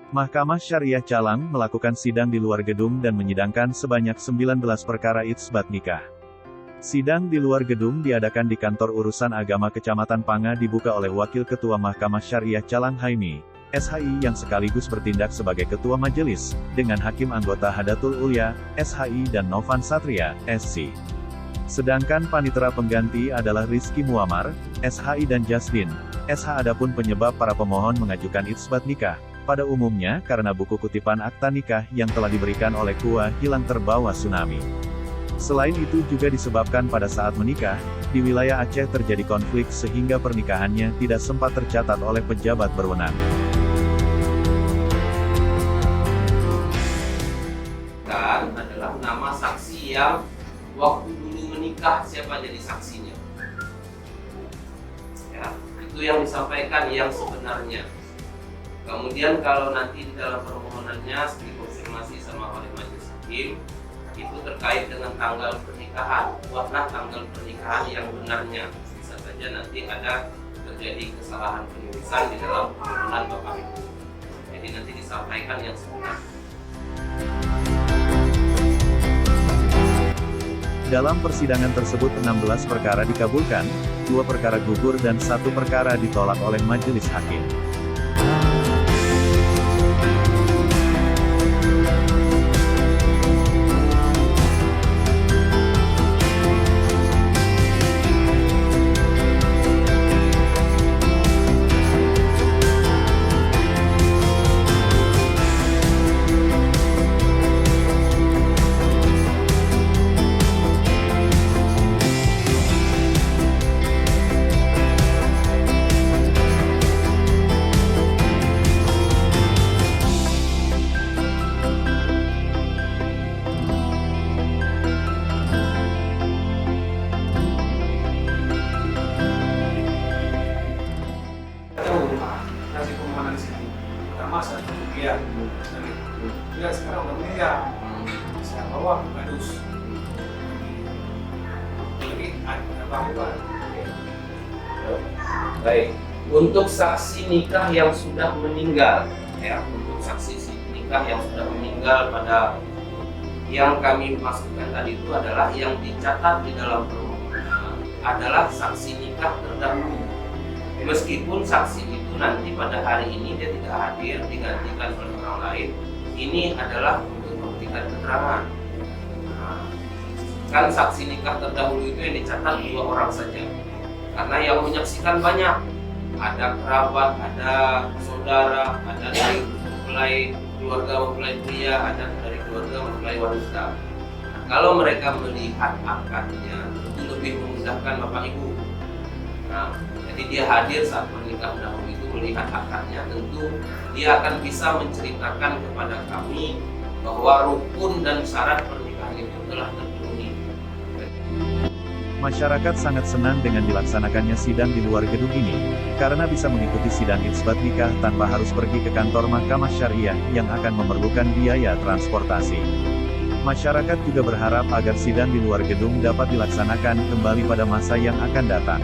Mahkamah Syariah Calang melakukan sidang di luar gedung dan menyidangkan sebanyak 19 perkara itsbat nikah. Sidang di luar gedung diadakan di Kantor Urusan Agama Kecamatan Panga dibuka oleh Wakil Ketua Mahkamah Syariah Calang Haimi, SHI yang sekaligus bertindak sebagai Ketua Majelis, dengan Hakim Anggota Hadatul Ulya, SHI dan Novan Satria, SC. Sedangkan panitera pengganti adalah Rizky Muammar, SHI dan Jasdin, SH. Adapun penyebab para pemohon mengajukan itsbat nikah, pada umumnya karena buku kutipan akta nikah yang telah diberikan oleh KUA hilang terbawa tsunami. Selain itu juga disebabkan pada saat menikah, di wilayah Aceh terjadi konflik sehingga pernikahannya tidak sempat tercatat oleh pejabat berwenang. Dan adalah nama saksi yang waktu dulu menikah siapa jadi saksinya. Ya, itu yang disampaikan yang sebenarnya. Kemudian kalau nanti di dalam permohonannya dikonfirmasi sama oleh majelis hakim, itu terkait dengan tanggal pernikahan, buatlah tanggal pernikahan yang benarnya. Bisa saja nanti ada terjadi kesalahan penulisan di dalam permohonan Bapak Ibu. Jadi nanti disampaikan yang sebenarnya. Dalam persidangan tersebut 16 perkara dikabulkan, 2 perkara gugur dan 1 perkara ditolak oleh majelis hakim. Pertama saya kemudian dia sekarang udah meninggal, saya bawa ke kadus. Jadi ada bahwa Baik, untuk saksi nikah yang sudah meninggal, ya, untuk saksi nikah yang sudah meninggal pada yang kami maksudkan tadi itu adalah yang dicatat di dalam permohonan adalah saksi nikah terdahulu. Meskipun saksi itu nanti pada hari ini dia tidak hadir, digantikan oleh orang lain, ini adalah untuk memberikan keterangan. Nah, kan saksi nikah terdahulu itu yang dicatat 2 orang saja, karena yang menyaksikan banyak, ada kerabat, ada saudara, ada dari mempelai keluarga mempelai pria, ada dari keluarga mempelai wanita. Nah, kalau mereka melihat akadnya, itu lebih memudahkan Bapak Ibu. Nah, jadi dia hadir saat menikah dahulu itu melihat akadnya, tentu dia akan bisa menceritakan kepada kami bahwa rukun dan syarat pernikahan itu telah terpenuhi. Masyarakat sangat senang dengan dilaksanakannya sidang di luar gedung ini, karena bisa mengikuti sidang itsbat nikah tanpa harus pergi ke kantor Mahkamah Syariah yang akan memerlukan biaya transportasi. Masyarakat juga berharap agar sidang di luar gedung dapat dilaksanakan kembali pada masa yang akan datang.